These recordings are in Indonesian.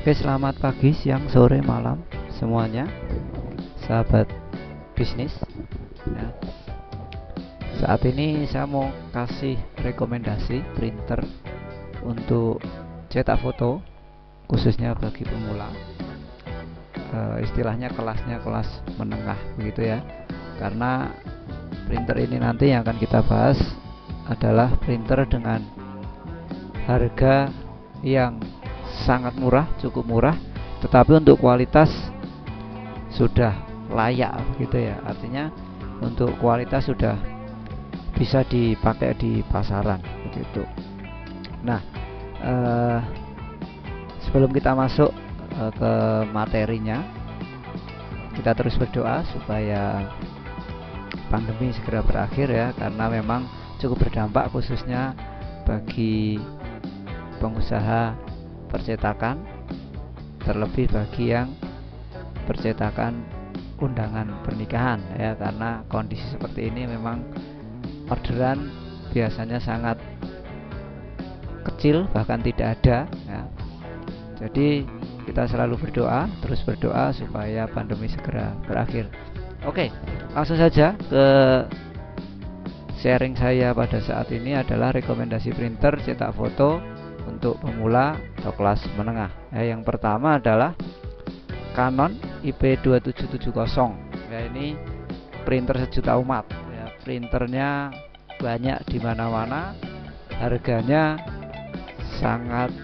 Oke, selamat pagi, siang, sore, malam semuanya, sahabat bisnis. Ya, saat ini saya mau kasih rekomendasi printer untuk cetak foto, khususnya bagi pemula. Istilahnya kelasnya kelas menengah begitu ya. Karena printer ini nanti yang akan kita bahas adalah printer dengan harga yang sangat murah, cukup murah, tetapi untuk kualitas sudah layak gitu ya. Artinya untuk kualitas sudah bisa dipakai di pasaran begitu. Nah, sebelum kita masuk ke materinya, kita terus berdoa supaya pandemi segera berakhir ya, karena memang cukup berdampak khususnya bagi pengusaha percetakan, terlebih bagi yang percetakan undangan pernikahan ya, karena kondisi seperti ini memang orderan biasanya sangat kecil, bahkan tidak ada ya. Jadi kita selalu berdoa, terus berdoa supaya pandemi segera berakhir. Oke, langsung saja ke sharing saya pada saat ini adalah rekomendasi printer cetak foto untuk pemula atau kelas menengah ya. Yang pertama adalah Canon IP2770 ya. Ini printer sejuta umat ya. Printernya banyak di mana-mana, harganya sangat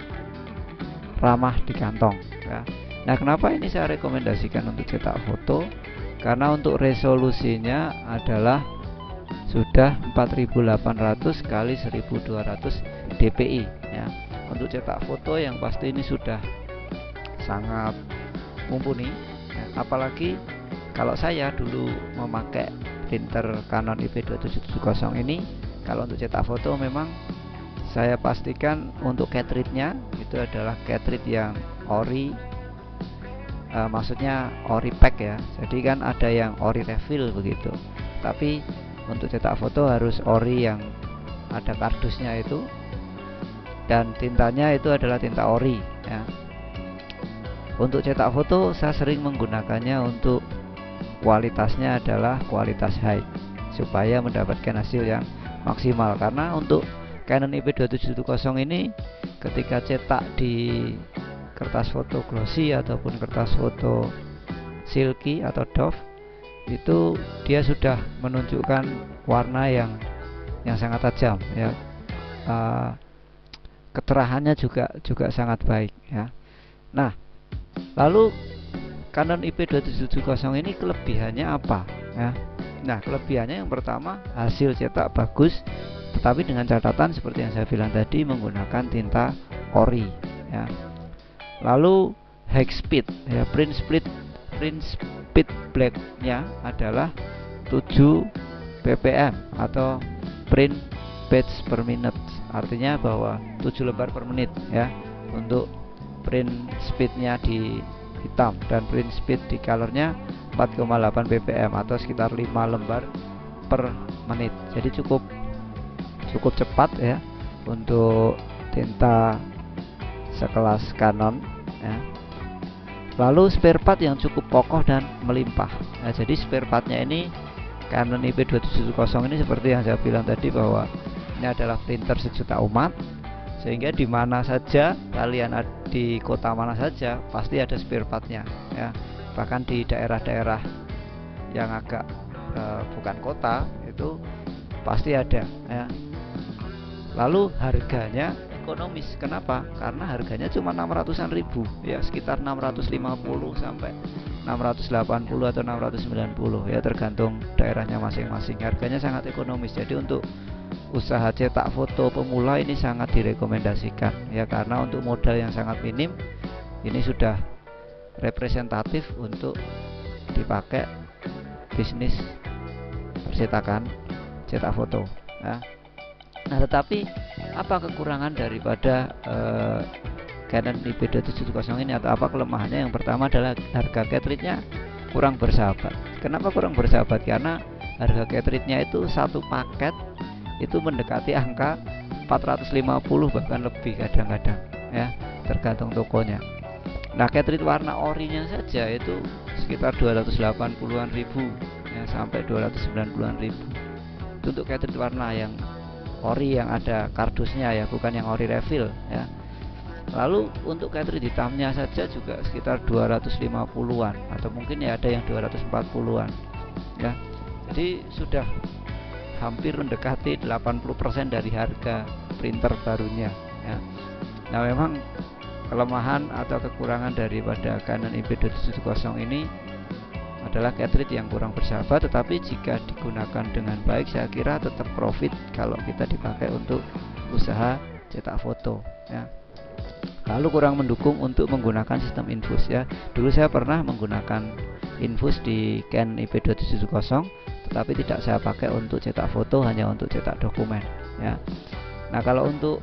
ramah di kantong ya. Nah, kenapa ini saya rekomendasikan untuk cetak foto? Karena untuk resolusinya adalah sudah 4800 kali 1200 dpi ya. Untuk cetak foto yang pasti ini sudah sangat mumpuni ya. Apalagi kalau saya dulu memakai printer Canon IP2770 ini, kalau untuk cetak foto memang saya pastikan untuk cartridge-nya itu adalah cartridge yang ori, maksudnya ori pack ya. Jadi kan ada yang ori refill begitu, tapi untuk cetak foto harus ori yang ada kardusnya itu, dan tintanya itu adalah tinta ori ya. Untuk cetak foto saya sering menggunakannya untuk kualitasnya adalah kualitas high supaya mendapatkan hasil yang maksimal. Karena untuk Canon IP2770 ini ketika cetak di kertas foto glossy ataupun kertas foto silky atau doff, itu dia sudah menunjukkan warna yang sangat tajam ya. Keterahannya juga sangat baik ya. Nah, lalu Canon IP2770 ini kelebihannya apa ya? Nah, kelebihannya yang pertama, hasil cetak bagus, tetapi dengan catatan seperti yang saya bilang tadi, menggunakan tinta ori ya. Lalu high speed ya, print speed black-nya adalah 7 ppm atau print page per minute. Artinya bahwa 7 lembar per menit ya untuk print speednya di hitam, dan print speed di colornya 4,8 ppm atau sekitar 5 lembar per menit. Jadi cukup cepat ya untuk tinta sekelas Canon ya. Lalu spare part yang cukup kokoh dan melimpah. Nah, jadi spare partnya ini Canon IP2770 ini seperti yang saya bilang tadi, bahwa ini adalah printer sejuta umat, sehingga di mana saja kalian di kota mana saja pasti ada spare partnya ya. Bahkan di daerah-daerah yang agak bukan kota itu pasti ada ya. Lalu harganya ekonomis. Kenapa? Karena harganya cuma 600-an ribu ya, sekitar 650 sampai 680 atau 690 ya, tergantung daerahnya masing-masing. Harganya sangat ekonomis. Jadi untuk usaha cetak foto pemula ini sangat direkomendasikan ya, karena untuk modal yang sangat minim ini sudah representatif untuk dipakai bisnis percetakan cetak foto ya. Nah, tetapi apa kekurangan daripada Canon IP2770 ini, atau apa kelemahannya? Yang pertama adalah harga cartridge-nya kurang bersahabat. Kenapa kurang bersahabat? Karena harga cartridge-nya itu satu paket itu mendekati angka 450 bahkan lebih kadang-kadang ya, tergantung tokonya. Nah, cartridge warna orinya saja itu sekitar 280-an ribu ya, sampai 290-an ribu. Itu untuk cartridge warna yang ori yang ada kardusnya ya, bukan yang ori refill ya. Lalu untuk cartridge hitamnya saja juga sekitar 250-an atau mungkin ya ada yang 240-an ya. Jadi sudah hampir mendekati 80% dari harga printer barunya ya. Nah, memang kelemahan atau kekurangan daripada Canon IP2770 ini adalah cartridge yang kurang bersahabat, tetapi jika digunakan dengan baik saya kira tetap profit kalau kita dipakai untuk usaha cetak foto ya. Lalu kurang mendukung untuk menggunakan sistem infus ya. Dulu saya pernah menggunakan infus di Canon IP2770, tetapi tidak saya pakai untuk cetak foto, hanya untuk cetak dokumen ya. Nah, kalau untuk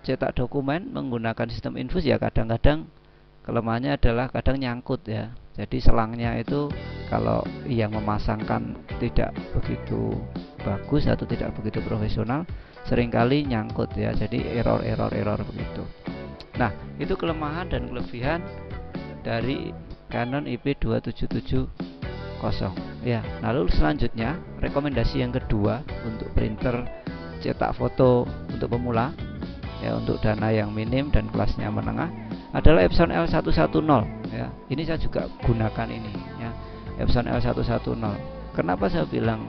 cetak dokumen menggunakan sistem infus ya kadang-kadang kelemahannya adalah kadang nyangkut ya. Jadi selangnya itu kalau yang memasangkan tidak begitu bagus atau tidak begitu profesional, seringkali nyangkut ya. Jadi error begitu. Nah, itu kelemahan dan kelebihan dari Canon IP2770 ya. Lalu selanjutnya rekomendasi yang kedua untuk printer cetak foto untuk pemula ya, untuk dana yang minim dan kelasnya menengah adalah Epson L110 ya. Ini saya juga gunakan ini ya, Epson L110. Kenapa saya bilang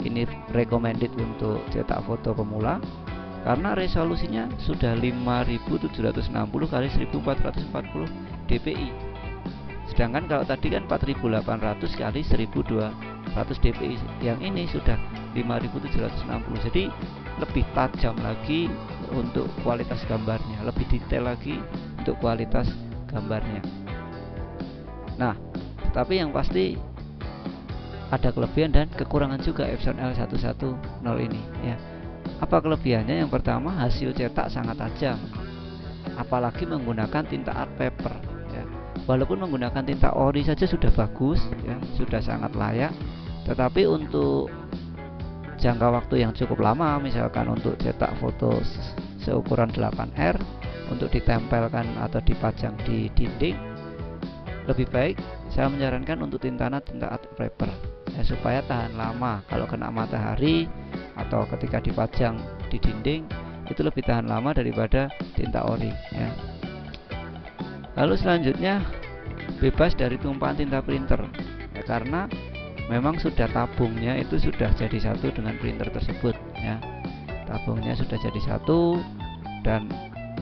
ini recommended untuk cetak foto pemula? Karena resolusinya sudah 5760 kali 1440 dpi. Sedangkan kalau tadi kan 4800 kali 1200 dpi. Yang ini sudah 5760. Jadi lebih tajam lagi untuk kualitas gambarnya, lebih detail lagi untuk kualitas gambarnya. Nah, tapi yang pasti ada kelebihan dan kekurangan juga Epson L110 ini ya. Apa kelebihannya? Yang pertama, hasil cetak sangat tajam, apalagi menggunakan tinta art paper ya. Walaupun menggunakan tinta ori saja sudah bagus ya, sudah sangat layak, tetapi untuk jangka waktu yang cukup lama, misalkan untuk cetak foto seukuran 8R untuk ditempelkan atau dipajang di dinding, lebih baik saya menyarankan untuk tinta art paper ya, supaya tahan lama kalau kena matahari atau ketika dipajang di dinding, itu lebih tahan lama daripada tinta ori ya. Lalu selanjutnya bebas dari tumpahan tinta printer ya, karena memang sudah tabungnya itu sudah jadi satu dengan printer tersebut ya. Tabungnya sudah jadi satu dan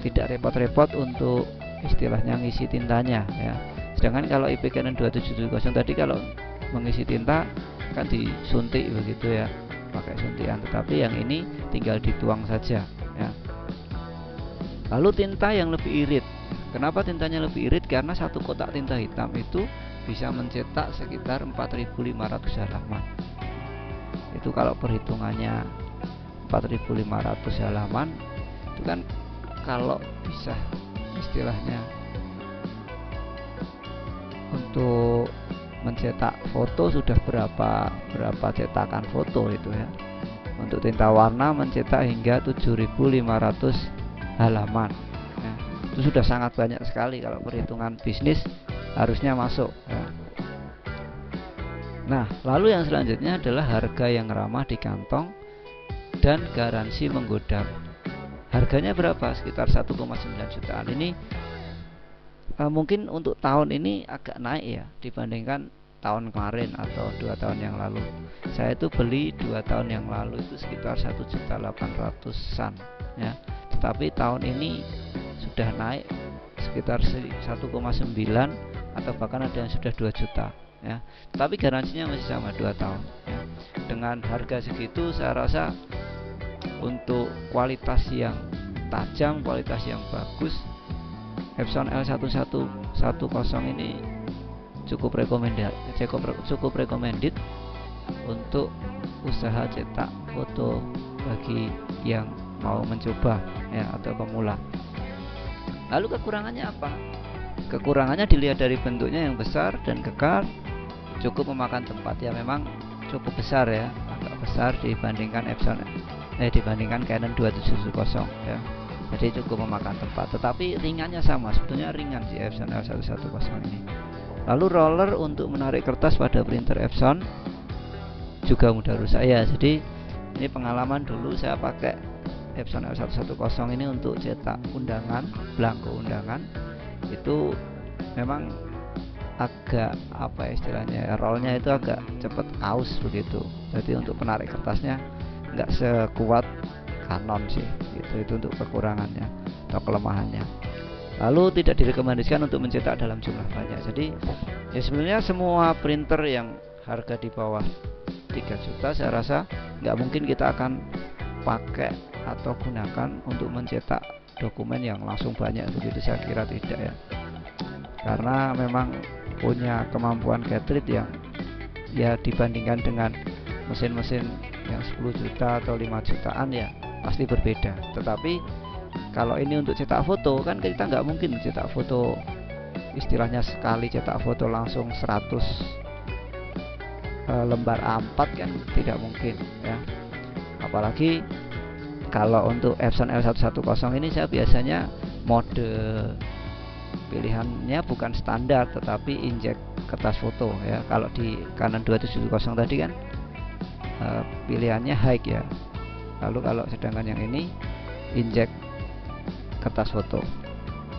tidak repot-repot untuk istilahnya ngisi tintanya ya. Sedangkan kalau IP Canon 2770 tadi kalau mengisi tinta kan disuntik begitu ya, pakai suntikan, tetapi yang ini tinggal dituang saja ya. Lalu tinta yang lebih irit. Kenapa tintanya lebih irit? Karena satu kotak tinta hitam itu bisa mencetak sekitar 4500 halaman. Itu kalau perhitungannya 4500 halaman itu kan kalau bisa istilahnya untuk mencetak foto sudah berapa cetakan foto itu ya. Untuk tinta warna mencetak hingga 7500 halaman ya. Itu sudah sangat banyak sekali, kalau perhitungan bisnis harusnya masuk ya. Nah, lalu yang selanjutnya adalah harga yang ramah di kantong dan garansi menggodam. Harganya berapa? Sekitar 1,9 jutaan. Ini mungkin untuk tahun ini agak naik ya dibandingkan tahun kemarin atau 2 tahun yang lalu. Saya itu beli 2 tahun yang lalu itu sekitar 1.800.000-an ya. Tetapi tahun ini sudah naik sekitar 1,9 atau bahkan ada yang sudah 2 juta ya. Tapi garansinya masih sama 2 tahun ya. Dengan harga segitu saya rasa untuk kualitas yang tajam, kualitas yang bagus, Epson L110 ini cukup recommended untuk usaha cetak foto bagi yang mau mencoba ya, atau pemula. Lalu kekurangannya apa? Kekurangannya dilihat dari bentuknya yang besar dan kekar, cukup memakan tempat ya, memang cukup besar ya, agak besar dibandingkan dibandingkan Canon 2770 ya. jadi cukup memakan tempat, tetapi ringannya sama, sebetulnya ringan si Epson L110 ini. Lalu roller untuk menarik kertas pada printer Epson juga mudah rusak ya. Jadi ini pengalaman dulu saya pakai Epson L110 ini untuk cetak undangan, belangko undangan. Itu memang agak apa istilahnya, rollnya itu agak cepet aus begitu. Jadi untuk penarik kertasnya nggak sekuat Canon sih gitu. Itu untuk kekurangannya atau kelemahannya. Lalu tidak direkomendasikan untuk mencetak dalam jumlah banyak. Jadi ya sebenarnya semua printer yang harga di bawah 3 juta saya rasa nggak mungkin kita akan pakai atau gunakan untuk mencetak dokumen yang langsung banyak begitu, saya kira tidak ya. Karena memang punya kemampuan cartridge yang ya dibandingkan dengan mesin-mesin yang 10 juta atau 5 jutaan ya pasti berbeda. Tetapi kalau ini untuk cetak foto kan kita nggak mungkin cetak foto, istilahnya sekali cetak foto langsung 100 lembar A4 kan tidak mungkin ya. Apalagi kalau untuk Epson L110 ini saya biasanya mode pilihannya bukan standar tetapi injek kertas foto ya. Kalau di Canon 2770 tadi kan pilihannya high ya. Lalu kalau sedangkan yang ini injek kertas foto.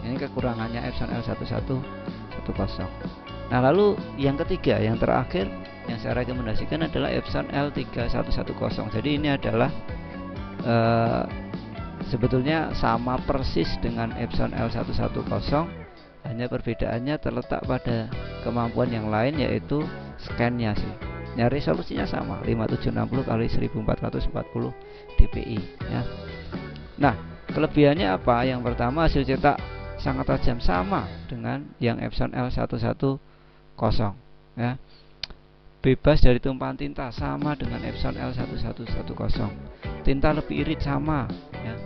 Ini kekurangannya Epson L110. Nah lalu yang ketiga, yang terakhir yang saya rekomendasikan adalah Epson L3110. Jadi ini adalah sebetulnya sama persis dengan Epson L110, hanya perbedaannya terletak pada kemampuan yang lain, yaitu scan-nya sih. Ya, resolusinya sama 5760 x 1440 dpi ya. Nah, kelebihannya apa? Yang pertama, hasil cetak sangat tajam, sama dengan yang Epson L110 ya. Bebas dari tumpahan tinta, sama dengan Epson L1110. Tinta lebih irit, sama ya.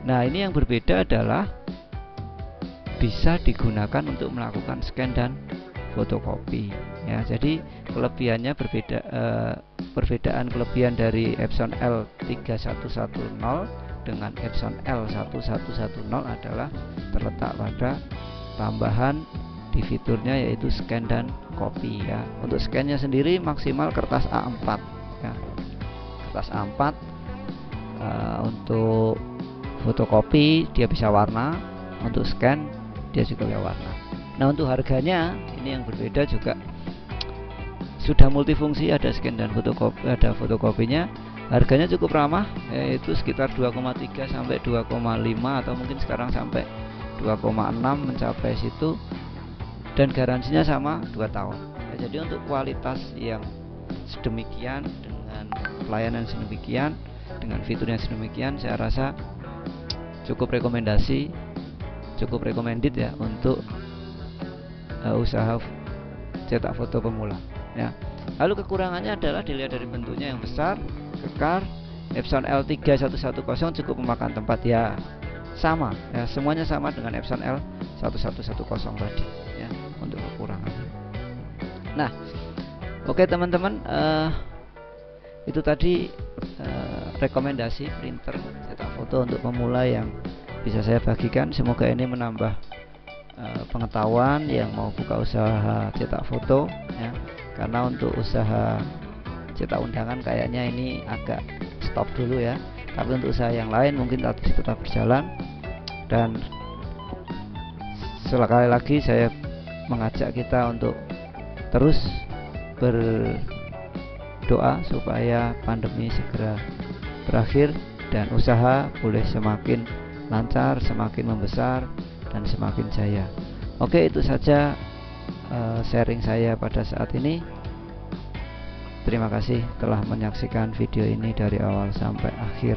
Nah, ini yang berbeda adalah bisa digunakan untuk melakukan scan dan fotokopi ya. Jadi kelebihannya berbeda. Perbedaan kelebihan dari Epson L3110 dengan Epson L1110 adalah terletak pada tambahan di fiturnya, yaitu scan dan copy ya. Untuk scannya sendiri maksimal kertas A4 ya. Kertas A4. Untuk fotokopi dia bisa warna, untuk scan dia juga bisa warna. Nah, untuk harganya ini yang berbeda juga, sudah multifungsi, ada scan dan fotokopi, ada fotokopinya. Harganya cukup ramah, yaitu sekitar 2,3 sampai 2,5 atau mungkin sekarang sampai 2,6 mencapai situ, dan garansinya sama 2 tahun ya. Jadi untuk kualitas yang sedemikian, dengan pelayanan sedemikian, dengan fitur yang sedemikian, saya rasa cukup recommended ya untuk usaha cetak foto pemula ya. Lalu kekurangannya adalah dilihat dari bentuknya yang besar, kekar. Epson L3110 cukup memakan tempat ya, sama ya, semuanya sama dengan Epson L1110 tadi ya untuk kekurangannya. Nah, oke teman-teman, itu tadi rekomendasi printer cetak foto untuk pemula yang bisa saya bagikan. Semoga ini menambah pengetahuan yang mau buka usaha cetak foto ya. Karena untuk usaha cetak undangan kayaknya ini agak stop dulu ya. Tapi untuk usaha yang lain mungkin tetap berjalan. Dan sekali lagi saya mengajak kita untuk terus berdoa supaya pandemi segera berakhir dan usaha boleh semakin lancar, semakin membesar, dan semakin jaya. Oke, itu saja sharing saya pada saat ini. Terima kasih telah menyaksikan video ini dari awal sampai akhir.